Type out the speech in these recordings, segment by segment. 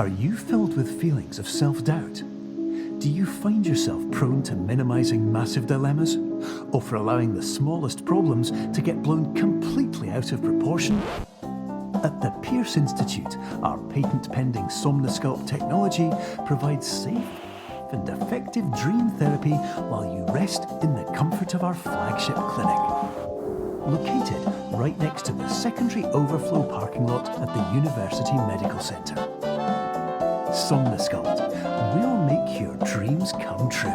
Are you filled with feelings of self-doubt? Do you find yourself prone to minimizing massive dilemmas? Or for allowing the smallest problems to get blown completely out of proportion? At the Pierce Institute, our patent-pending Somnosculpt technology provides safe and effective dream therapy while you rest in the comfort of our flagship clinic. Located right next to the secondary overflow parking lot at the University Medical Centre. Somnosculpt, we'll make your dreams come true.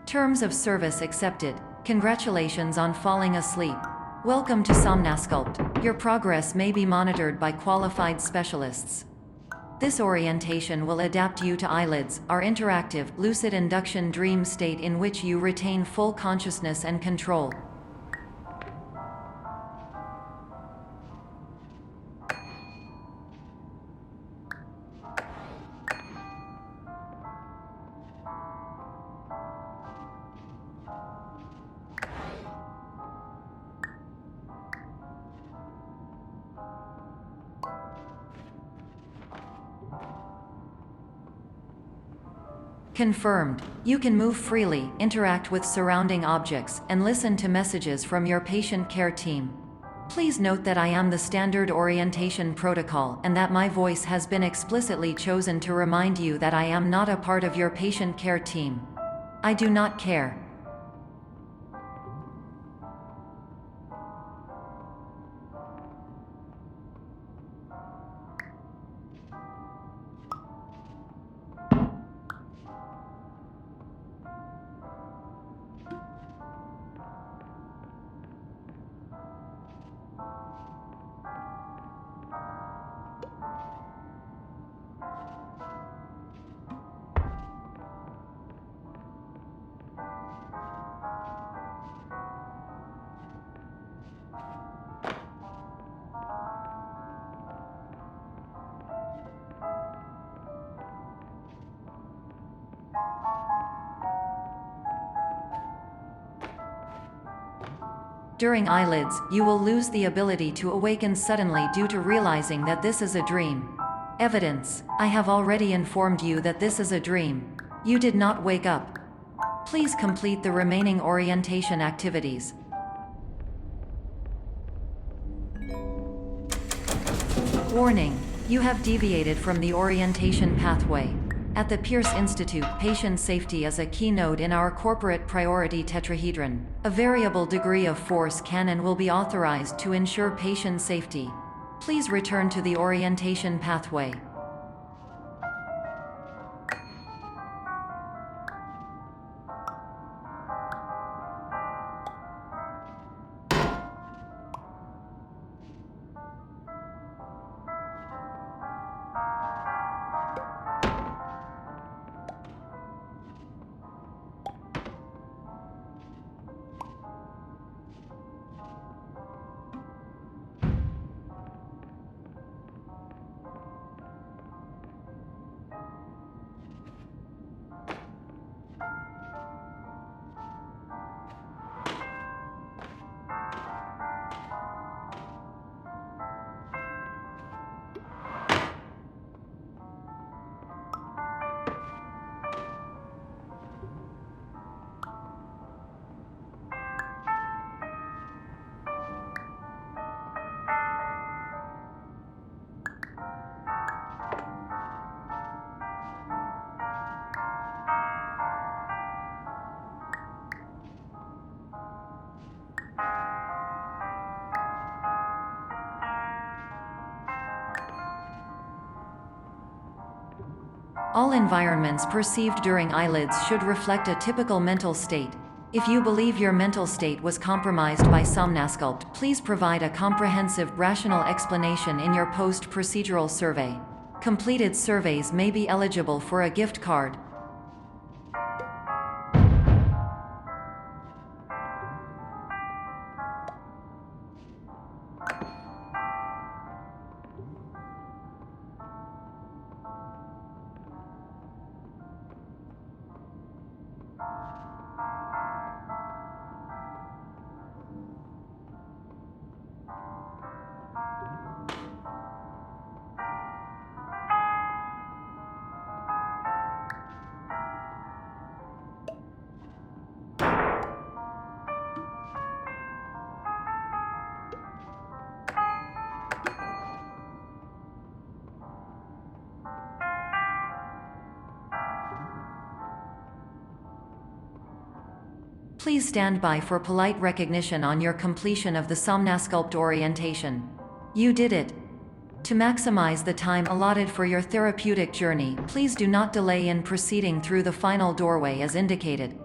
Terms of service accepted. Congratulations on falling asleep. Welcome to Somnosculpt. Your progress may be monitored by qualified specialists. This orientation will adapt you to eyelids, our interactive, lucid induction dream state in which you retain full consciousness and control. Confirmed. You can move freely, interact with surrounding objects, and listen to messages from your patient care team. Please note that I am the standard orientation protocol and that my voice has been explicitly chosen to remind you that I am not a part of your patient care team. I do not care. During eyelids, you will lose the ability to awaken suddenly due to realizing that this is a dream. Evidence: I have already informed you that this is a dream. You did not wake up. Please complete the remaining orientation activities. Warning: you have deviated from the orientation pathway. At the Pierce Institute, patient safety is a keynote in our corporate priority tetrahedron. A variable degree of force can and will be authorized to ensure patient safety. Please return to the orientation pathway. All environments perceived during eyelids should reflect a typical mental state. If you believe your mental state was compromised by Somnasculpt, please provide a comprehensive, rational explanation in your post-procedural survey. Completed surveys may be eligible for a gift card. Please stand by for polite recognition on your completion of the Somnasculpt orientation. You did it! To maximize the time allotted for your therapeutic journey, please do not delay in proceeding through the final doorway as indicated.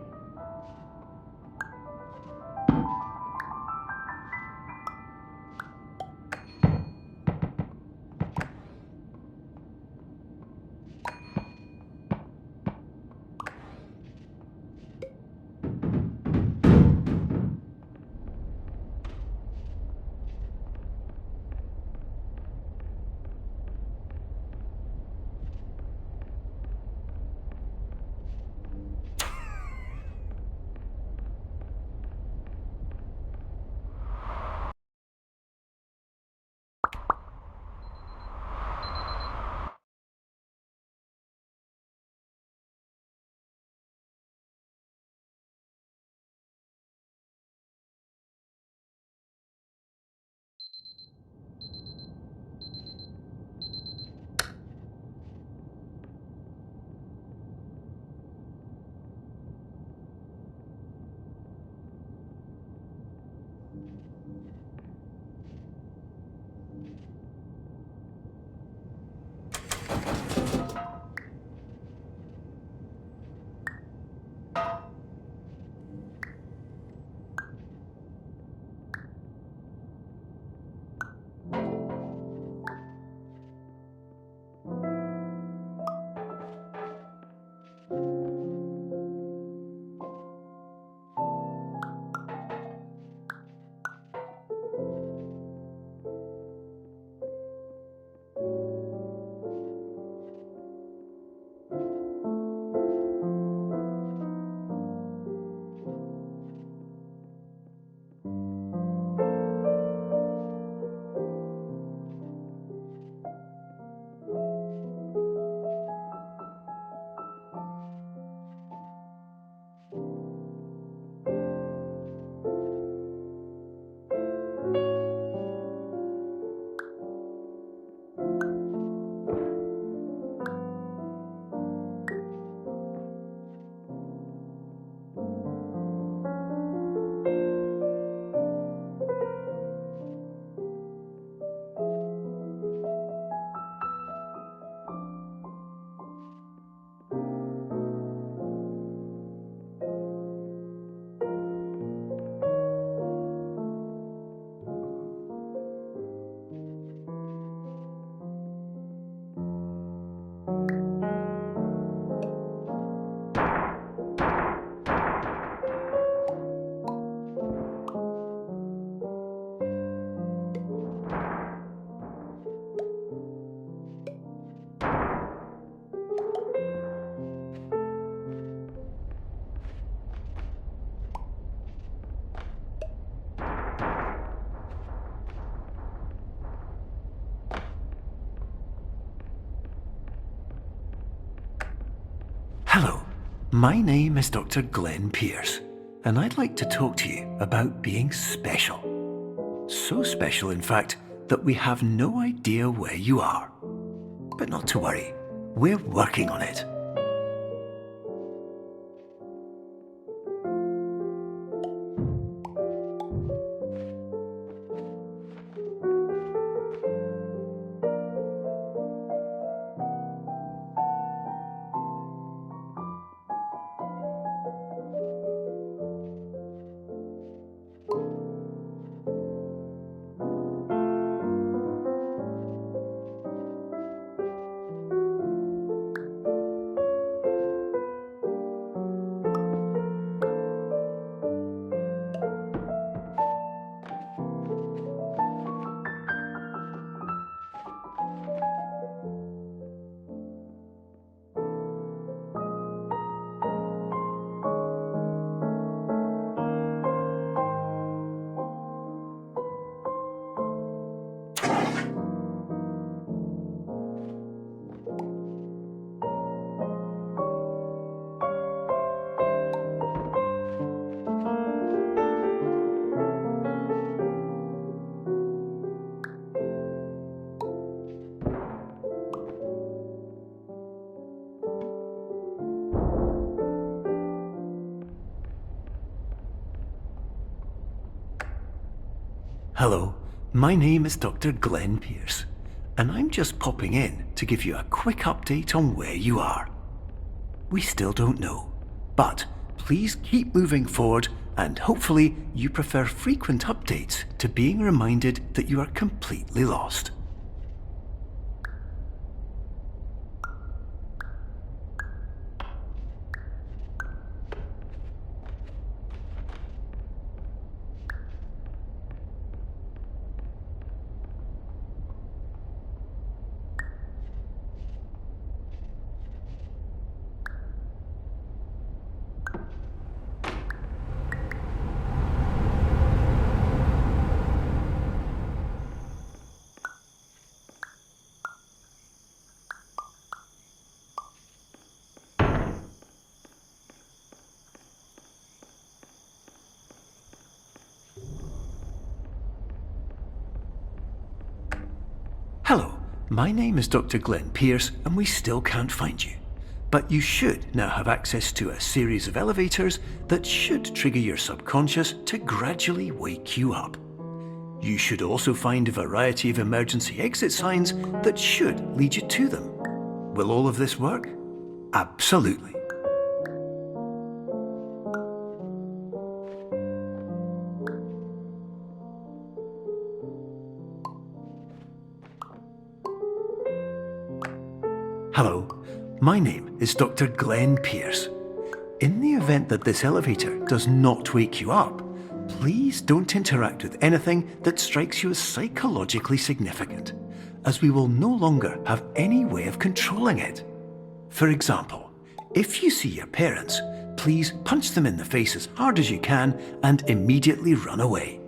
Hello, my name is Dr. Glenn Pierce, and I'd like to talk to you about being special. So special, in fact, that we have no idea where you are. But not to worry, we're working on it. Hello, my name is Dr. Glenn Pierce, and I'm just popping in to give you a quick update on where you are. We still don't know, but please keep moving forward, and hopefully you prefer frequent updates to being reminded that you are completely lost. Hello, my name is Dr. Glenn Pierce, and we still can't find you. But you should now have access to a series of elevators that should trigger your subconscious to gradually wake you up. You should also find a variety of emergency exit signs that should lead you to them. Will all of this work? Absolutely. Hello, my name is Dr. Glenn Pierce. In the event that this elevator does not wake you up, please don't interact with anything that strikes you as psychologically significant, as we will no longer have any way of controlling it. For example, if you see your parents, please punch them in the face as hard as you can and immediately run away.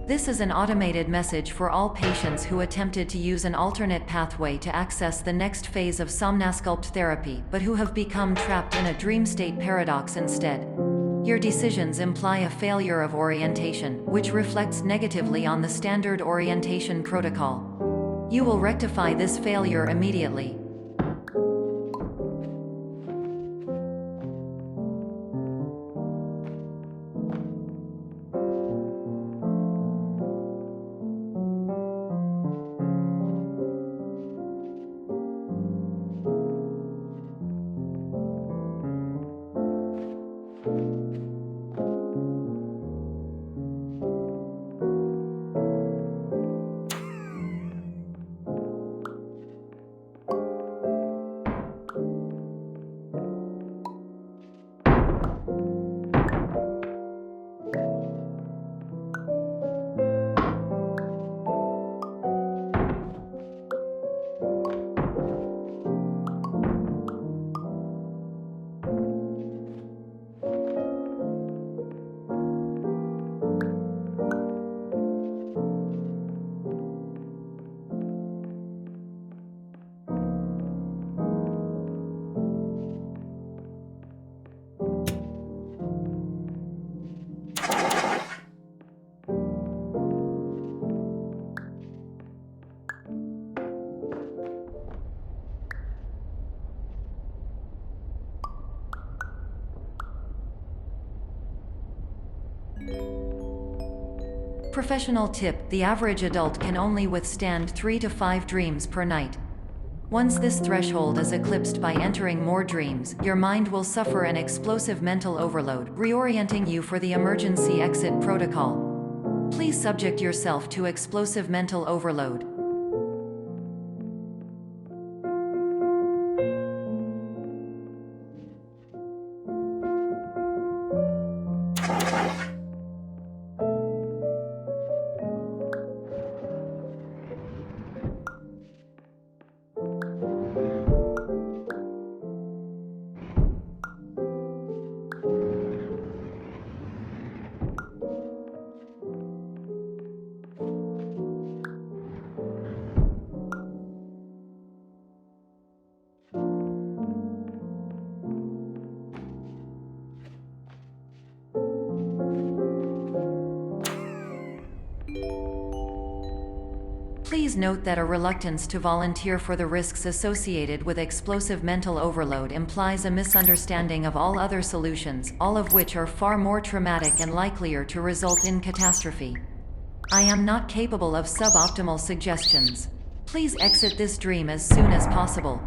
This is an automated message for all patients who attempted to use an alternate pathway to access the next phase of Somnasculpt therapy, but who have become trapped in a dream state paradox instead. Your decisions imply a failure of orientation, which reflects negatively on the standard orientation protocol. You will rectify this failure immediately. Professional tip: the average adult can only withstand 3 to 5 dreams per night. Once this threshold is eclipsed by entering more dreams, your mind will suffer an explosive mental overload, reorienting you for the emergency exit protocol. Please subject yourself to explosive mental overload. Please note that a reluctance to volunteer for the risks associated with explosive mental overload implies a misunderstanding of all other solutions, all of which are far more traumatic and likelier to result in catastrophe. I am not capable of suboptimal suggestions. Please exit this dream as soon as possible.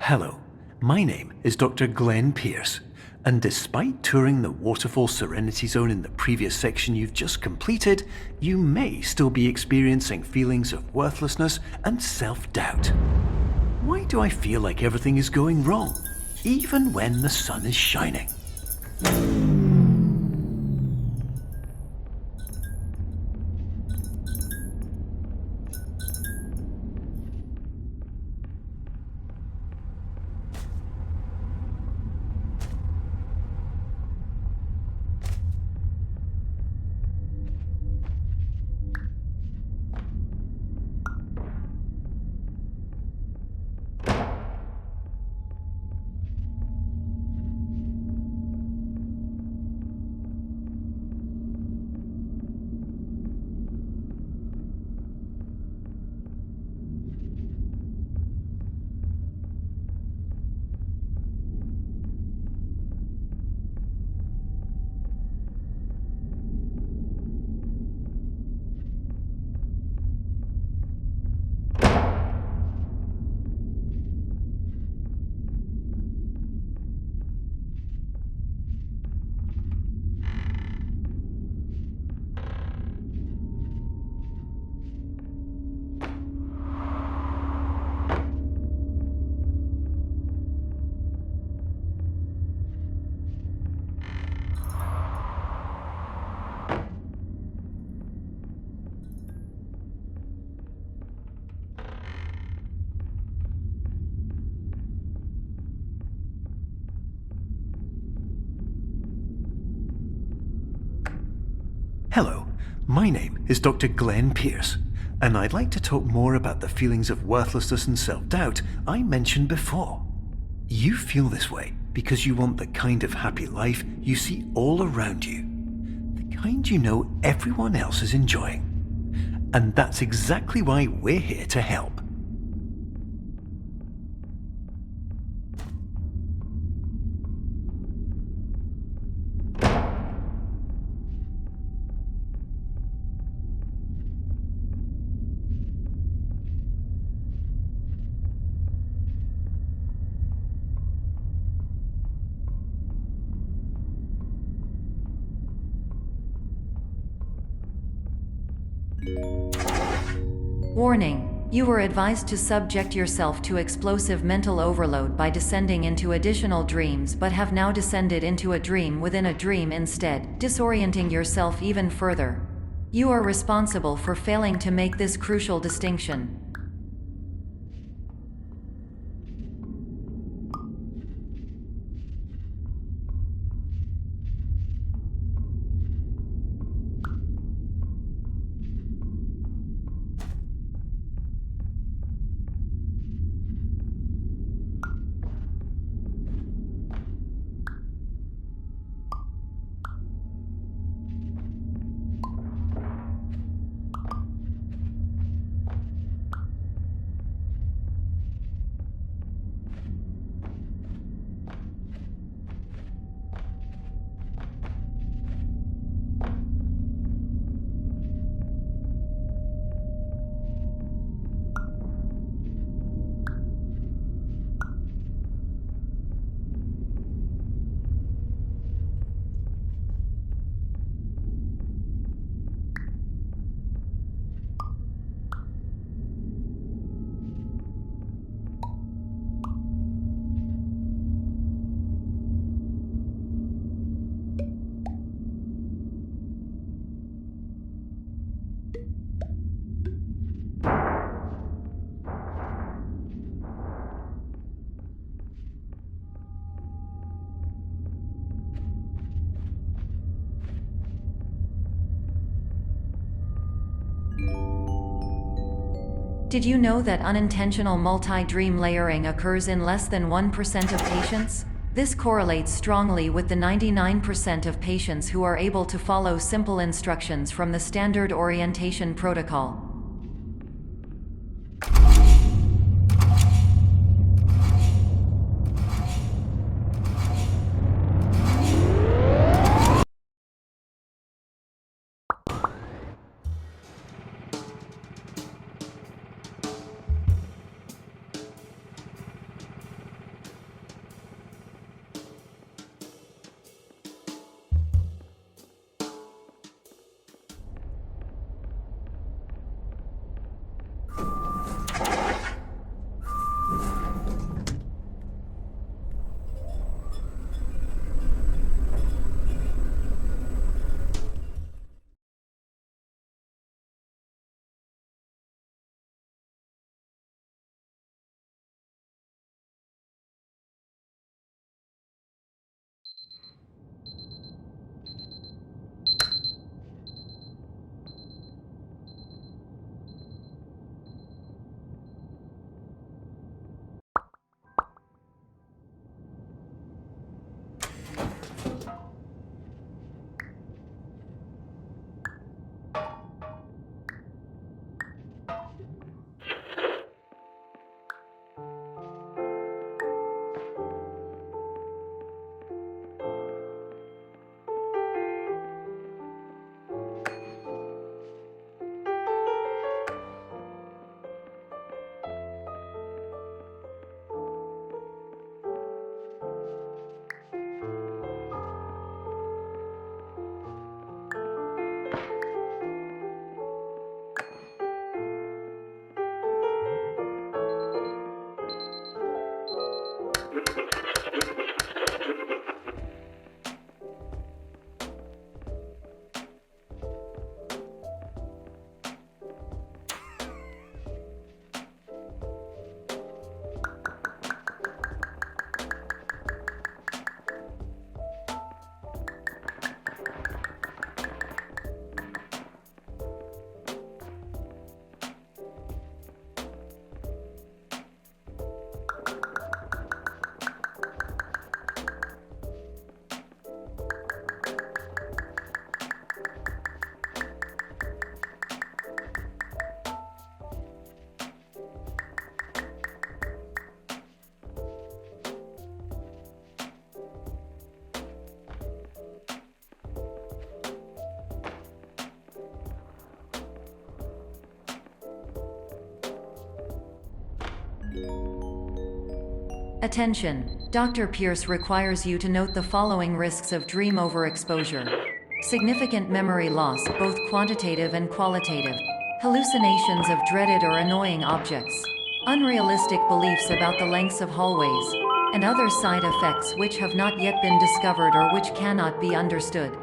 Hello, my name is Dr. Glenn Pierce, and despite touring the Waterfall Serenity Zone in the previous section you've just completed, you may still be experiencing feelings of worthlessness and self-doubt. Why do I feel like everything is going wrong, even when the sun is shining? Hello, my name is Dr. Glenn Pierce, and I'd like to talk more about the feelings of worthlessness and self-doubt I mentioned before. You feel this way because you want the kind of happy life you see all around you. The kind you know everyone else is enjoying. And that's exactly why we're here to help. Warning: you were advised to subject yourself to explosive mental overload by descending into additional dreams, but have now descended into a dream within a dream instead, disorienting yourself even further. You are responsible for failing to make this crucial distinction. Did you know that unintentional multi-dream layering occurs in less than 1% of patients? This correlates strongly with the 99% of patients who are able to follow simple instructions from the standard orientation protocol. Attention! Dr. Pierce requires you to note the following risks of dream overexposure. Significant memory loss, both quantitative and qualitative. Hallucinations of dreaded or annoying objects. Unrealistic beliefs about the lengths of hallways. And other side effects which have not yet been discovered or which cannot be understood.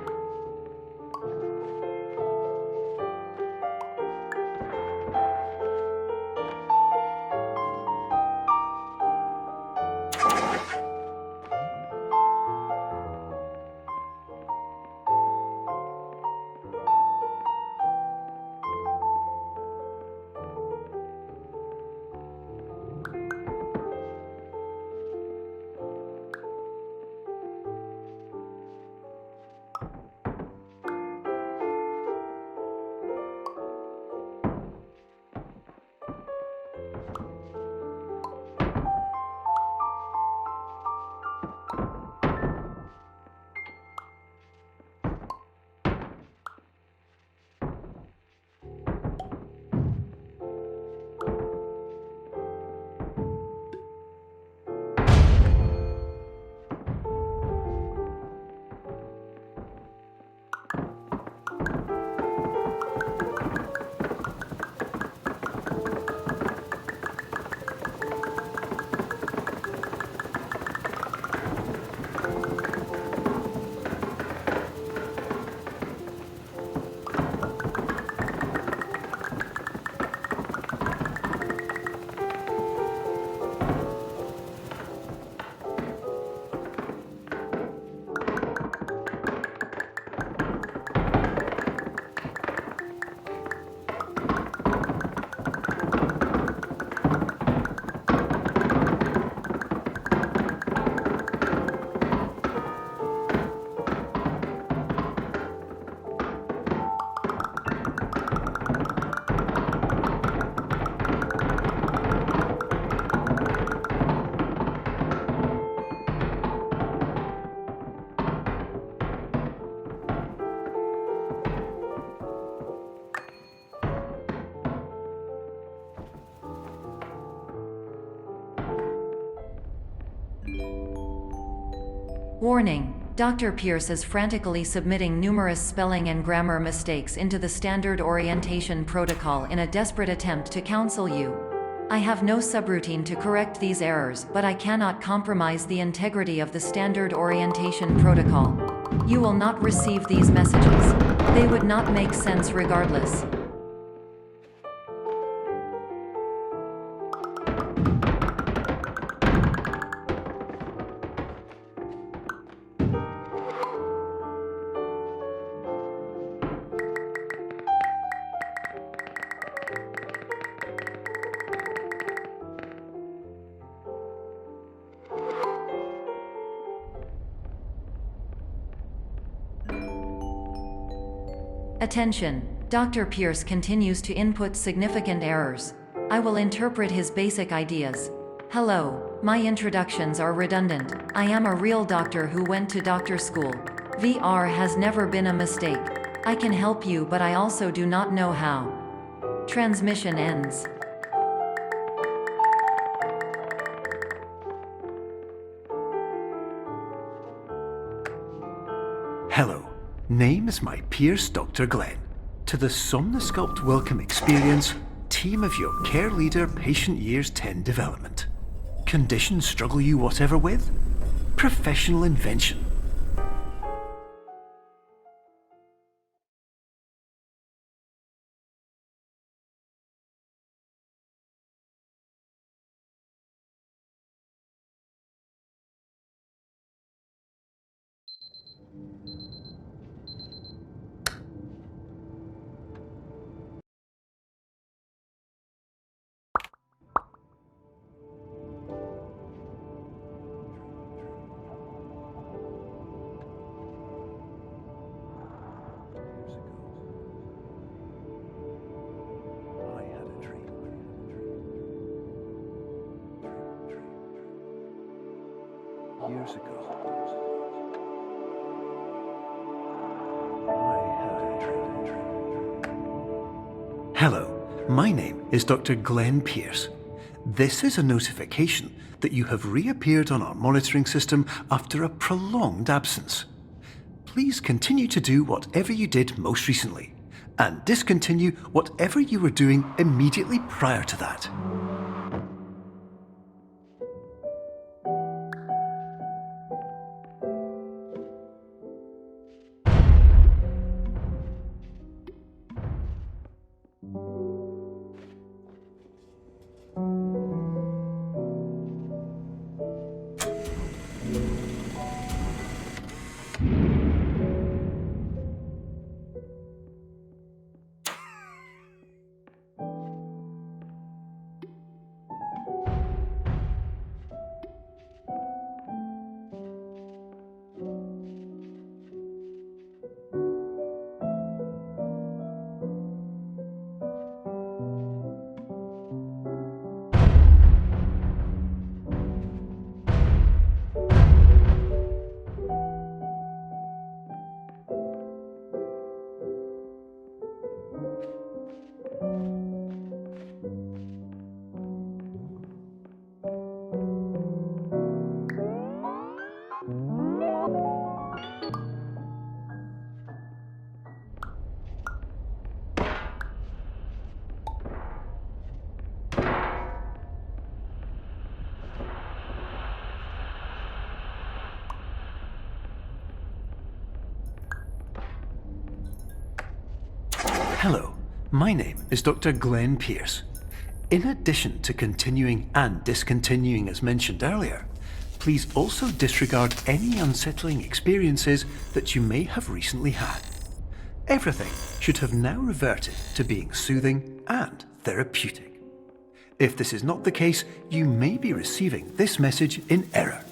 Warning! Dr. Pierce is frantically submitting numerous spelling and grammar mistakes into the standard orientation protocol in a desperate attempt to counsel you. I have no subroutine to correct these errors, but I cannot compromise the integrity of the standard orientation protocol. You will not receive these messages. They would not make sense regardless. Attention! Dr. Pierce continues to input significant errors. I will interpret his basic ideas. Hello, my introductions are redundant. I am a real doctor who went to doctor school. VR has never been a mistake. I can help you, but I also do not know how. Transmission ends. Hello. Name is my Pierce Dr. Glenn. To the Somnosculpt Welcome Experience, team of your care leader patient years 10 development. Conditions struggle you whatever with? Professional invention. Years ago, I had a dream. Hello, my name is Dr. Glenn Pierce. This is a notification that you have reappeared on our monitoring system after a prolonged absence. Please continue to do whatever you did most recently, and discontinue whatever you were doing immediately prior to that. Hello, my name is Dr. Glenn Pierce. In addition to continuing and discontinuing as mentioned earlier, please also disregard any unsettling experiences that you may have recently had. Everything should have now reverted to being soothing and therapeutic. If this is not the case, you may be receiving this message in error.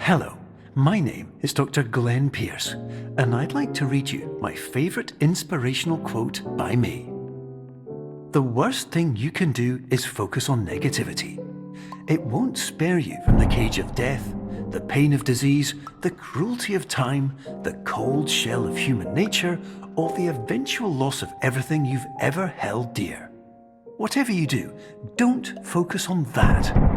Hello, my name is Dr. Glenn Pierce, and I'd like to read you my favourite inspirational quote by me. The worst thing you can do is focus on negativity. It won't spare you from the cage of death, the pain of disease, the cruelty of time, the cold shell of human nature, or the eventual loss of everything you've ever held dear. Whatever you do, don't focus on that.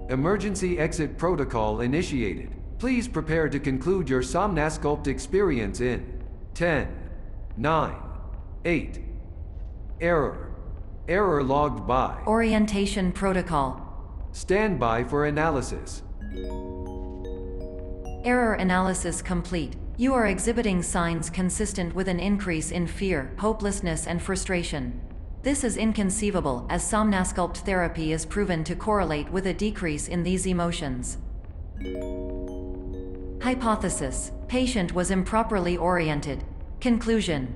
Emergency exit protocol initiated. Please prepare to conclude your Somnasculpt experience in 10, 9, 8. Error. Error logged by. Orientation protocol. Stand by for analysis. Error analysis complete. You are exhibiting signs consistent with an increase in fear, hopelessness, and frustration. This is inconceivable, as Somnasculpt therapy is proven to correlate with a decrease in these emotions. Hypothesis: patient was improperly oriented. Conclusion: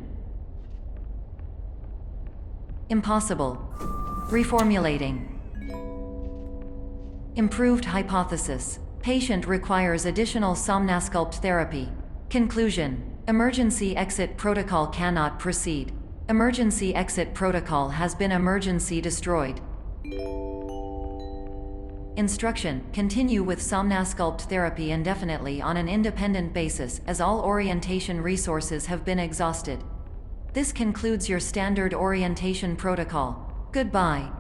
impossible. Reformulating. Improved hypothesis: patient requires additional Somnasculpt therapy. Conclusion: emergency exit protocol cannot proceed. Emergency exit protocol has been emergency destroyed. Instruction: continue with Somnasculpt therapy indefinitely on an independent basis, as all orientation resources have been exhausted. This concludes your standard orientation protocol. Goodbye.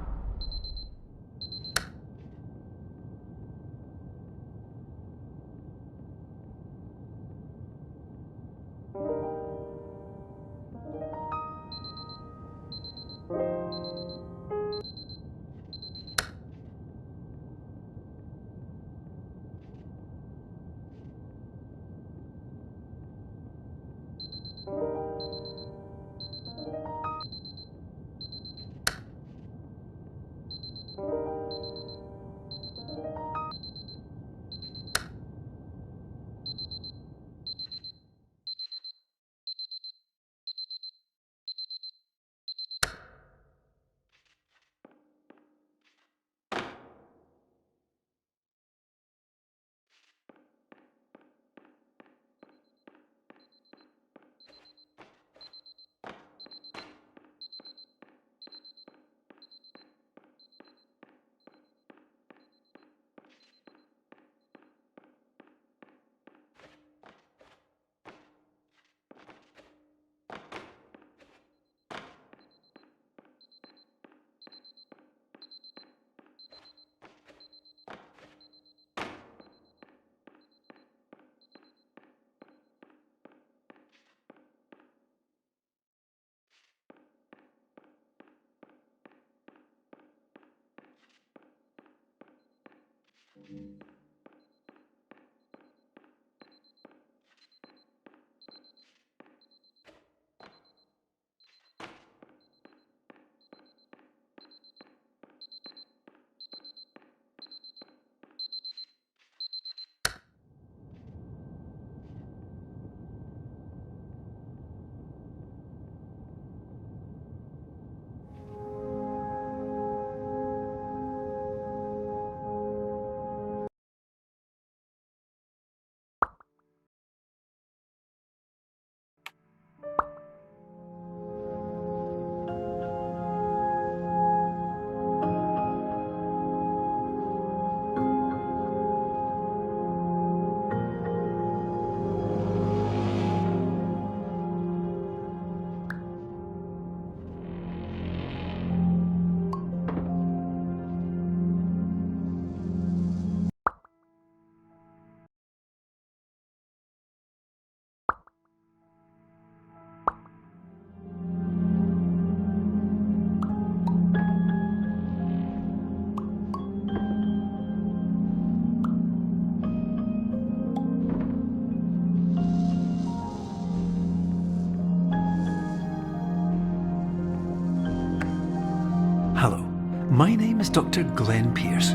My name is Dr. Glenn Pierce.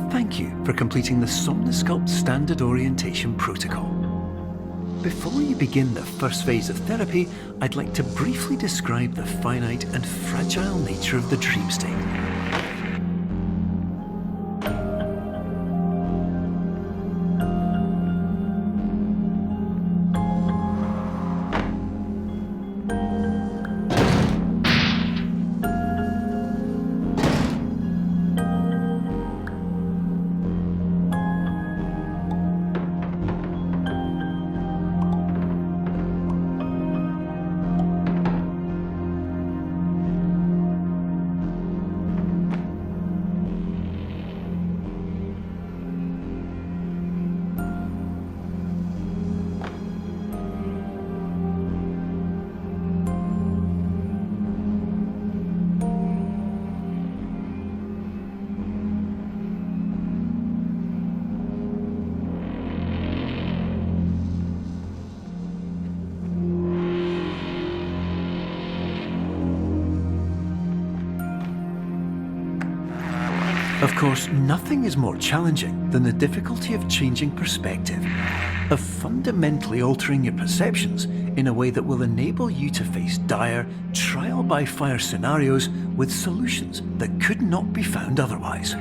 Thank you for completing the Somnosculpt Standard Orientation Protocol. Before you begin the first phase of therapy, I'd like to briefly describe the finite and fragile nature of the dream state. Of course, nothing is more challenging than the difficulty of changing perspective, of fundamentally altering your perceptions in a way that will enable you to face dire, trial-by-fire scenarios with solutions that could not be found otherwise.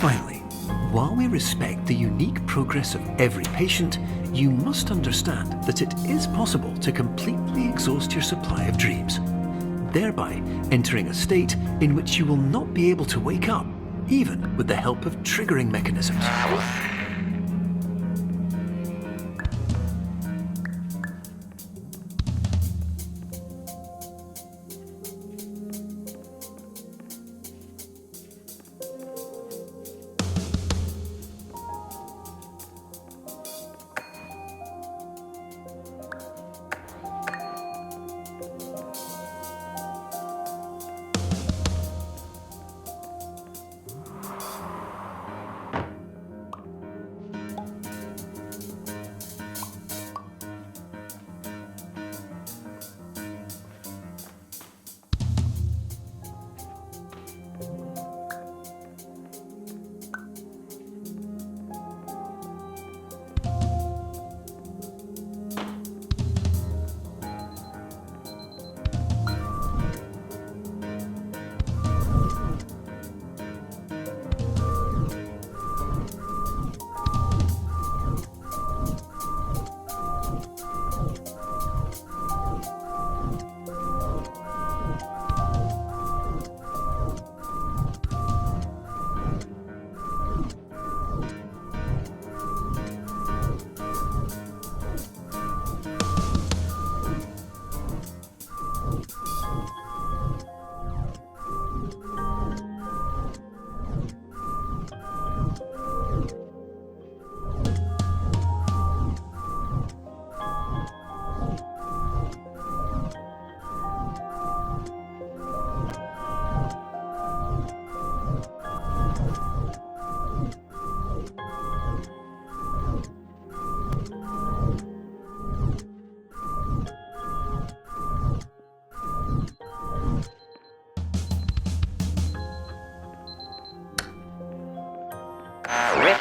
Finally, while we respect the unique progress of every patient, you must understand that it is possible to completely exhaust your supply of dreams, thereby entering a state in which you will not be able to wake up, even with the help of triggering mechanisms.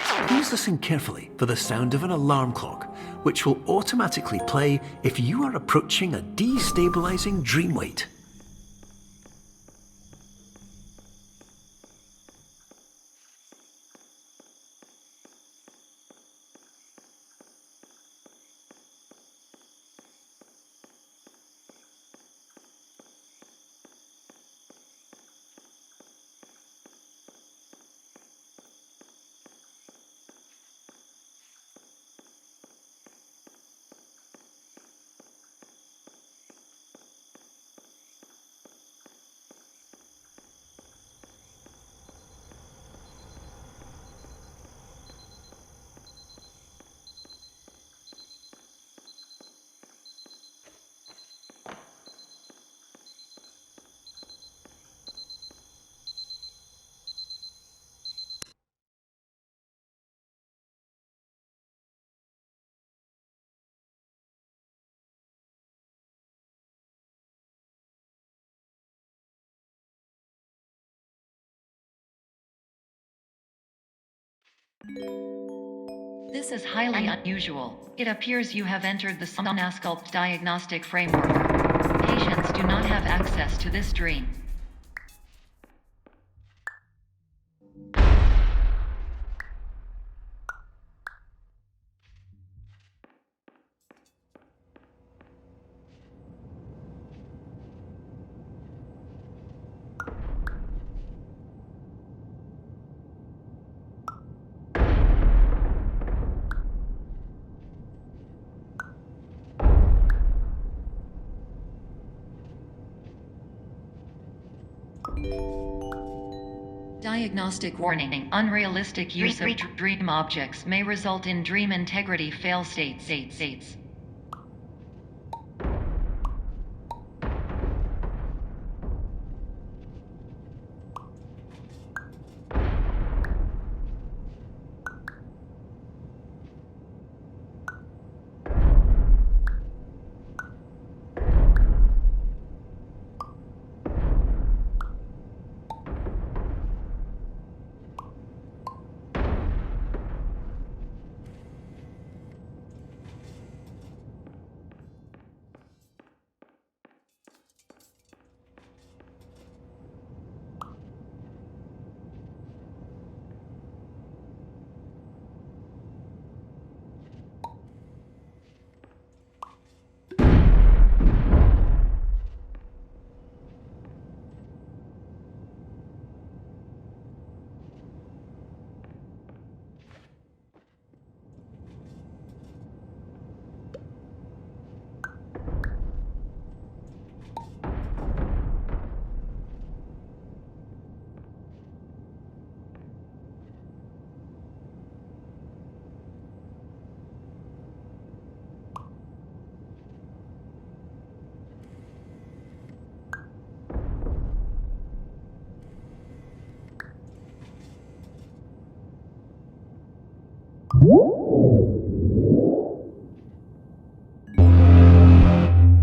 Please listen carefully for the sound of an alarm clock, which will automatically play if you are approaching a destabilizing dream weight. This is highly unusual. It appears you have entered the Somnasculpt diagnostic framework. Patients do not have access to this dream. Diagnostic warning. Unrealistic use of dream objects may result in dream integrity fail states.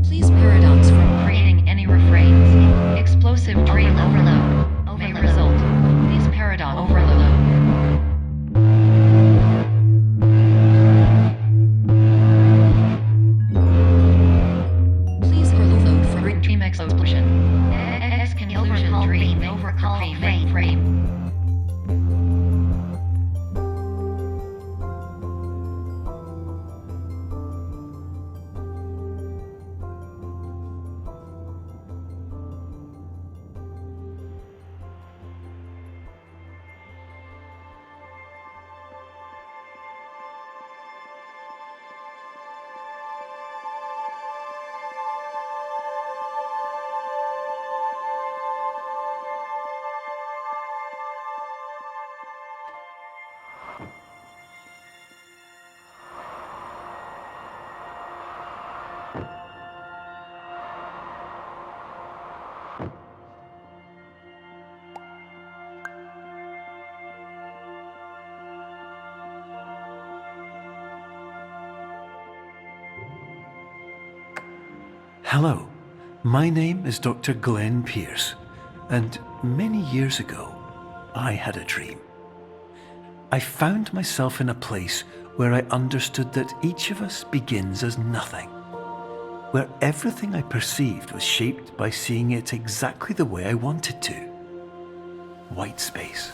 Please paradox from creating any refrains. Explosive dream overload may result. Please paradox overload. Please overload for dream explosion. Exclusion dream overcall frame. Hello, my name is Dr. Glenn Pierce, and many years ago, I had a dream. I found myself in a place where I understood that each of us begins as nothing, where everything I perceived was shaped by seeing it exactly the way I wanted to. White space.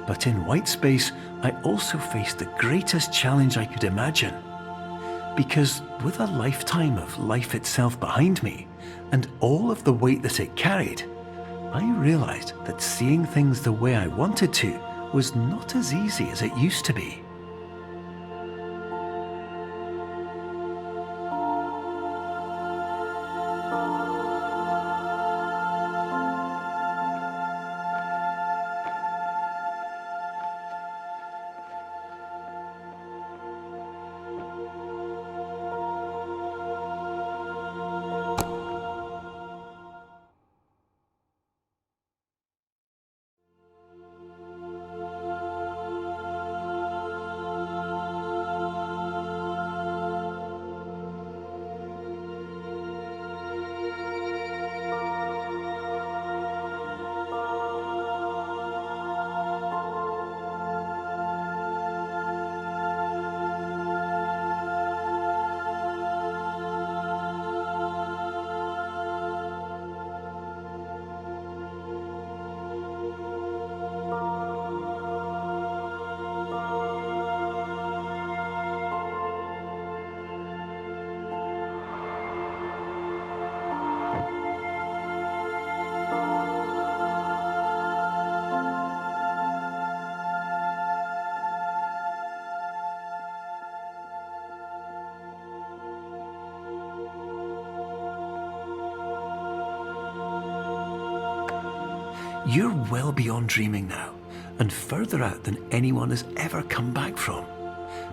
But in white space, I also faced the greatest challenge I could imagine. Because with a lifetime of life itself behind me, and all of the weight that it carried, I realized that seeing things the way I wanted to was not as easy as it used to be. You're well beyond dreaming now, and further out than anyone has ever come back from.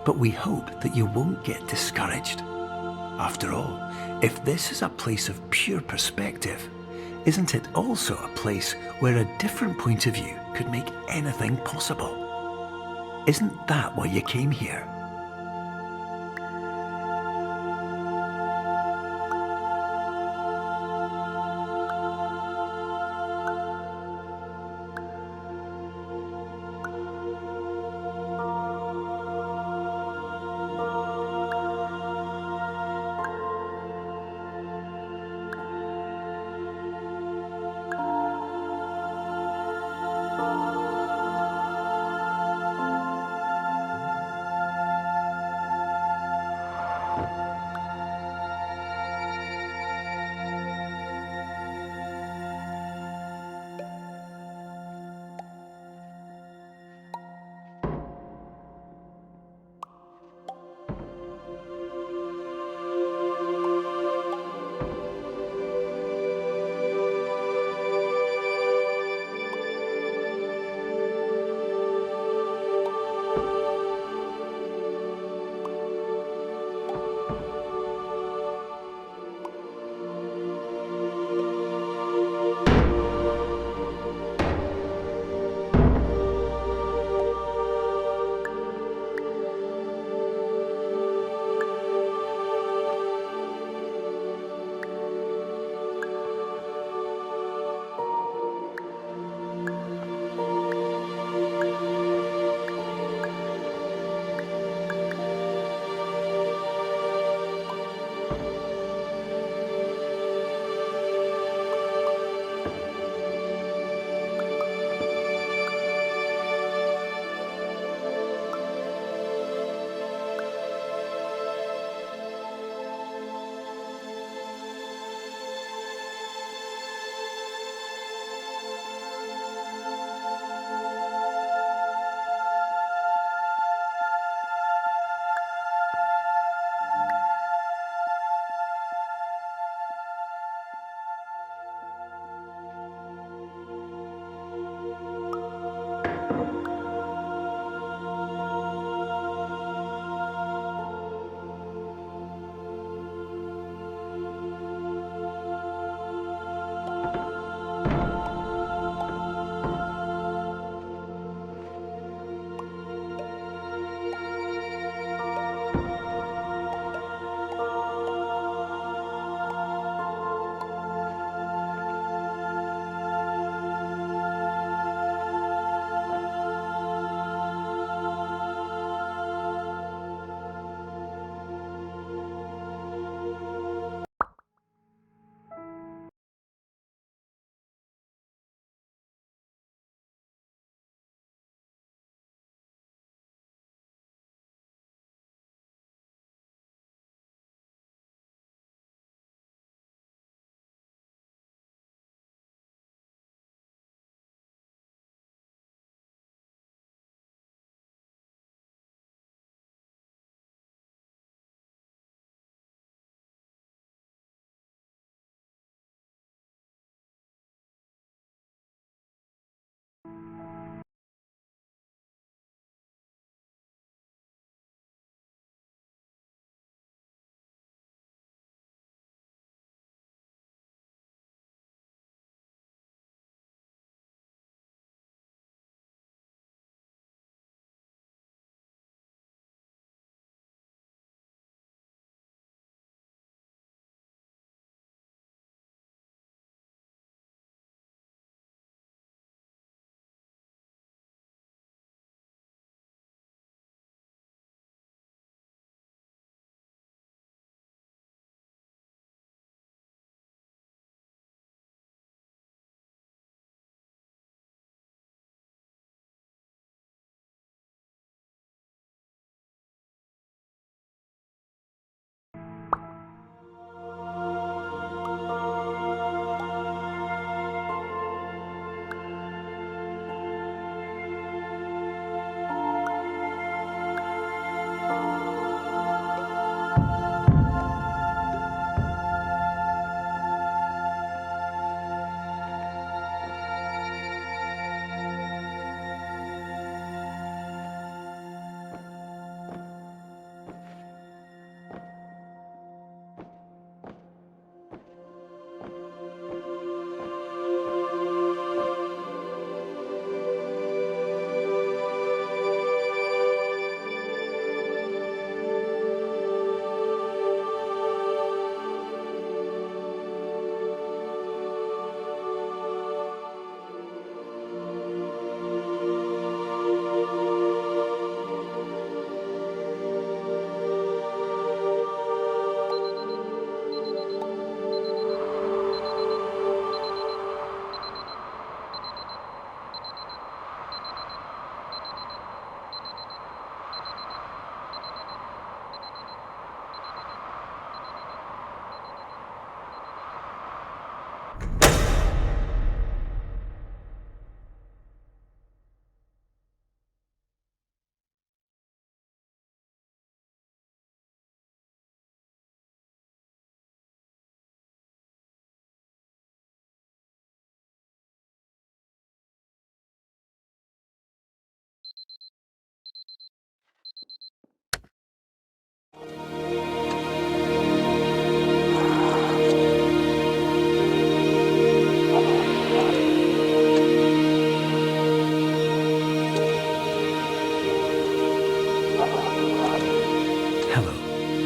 But we hope that you won't get discouraged. After all, if this is a place of pure perspective, isn't it also a place where a different point of view could make anything possible? Isn't that why you came here?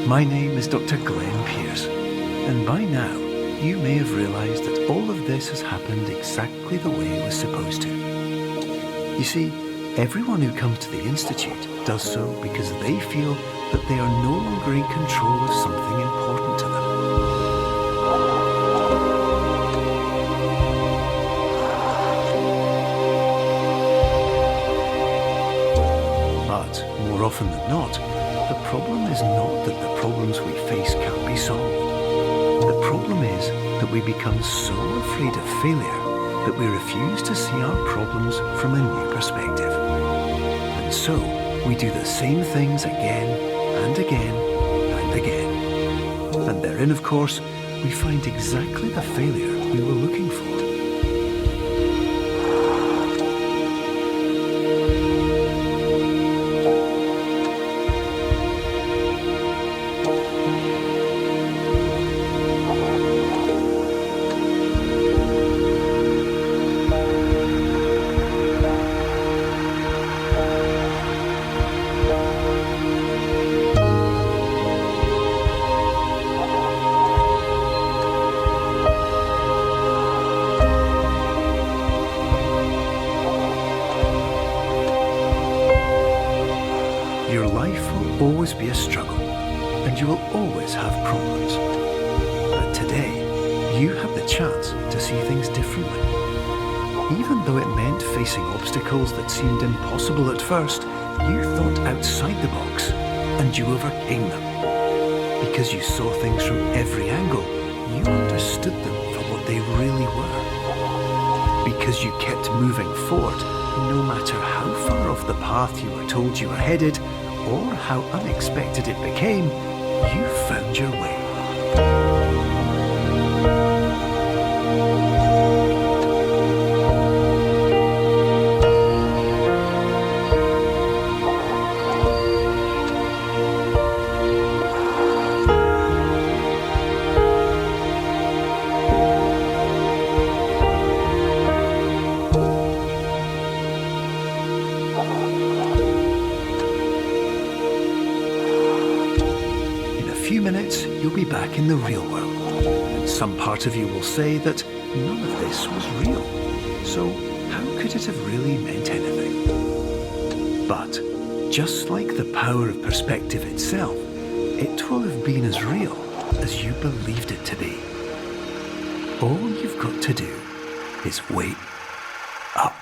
My name is Dr. Glenn Pierce, and by now you may have realised that all of this has happened exactly the way it was supposed to. You see, everyone who comes to the Institute does so because they feel that they are no longer in control of something important to them. But more often than not, the problem is not that the problems we face can't be solved. The problem is that we become so afraid of failure that we refuse to see our problems from a new perspective. And so, we do the same things again and again and again. And therein, of course, we find exactly the failure we were looking for. Your life will always be a struggle, and you will always have problems. But today, you have the chance to see things differently. Even though it meant facing obstacles that seemed impossible at first, you thought outside the box, and you overcame them. Because you saw things from every angle, you understood them for what they really were. Because you kept moving forward, no matter how far off the path you were told you were headed, or how unexpected it became, you found your way. In a few minutes, you'll be back in the real world. And some part of you will say that none of this was real. So how could it have really meant anything? But just like the power of perspective itself, it will have been as real as you believed it to be. All you've got to do is wait up.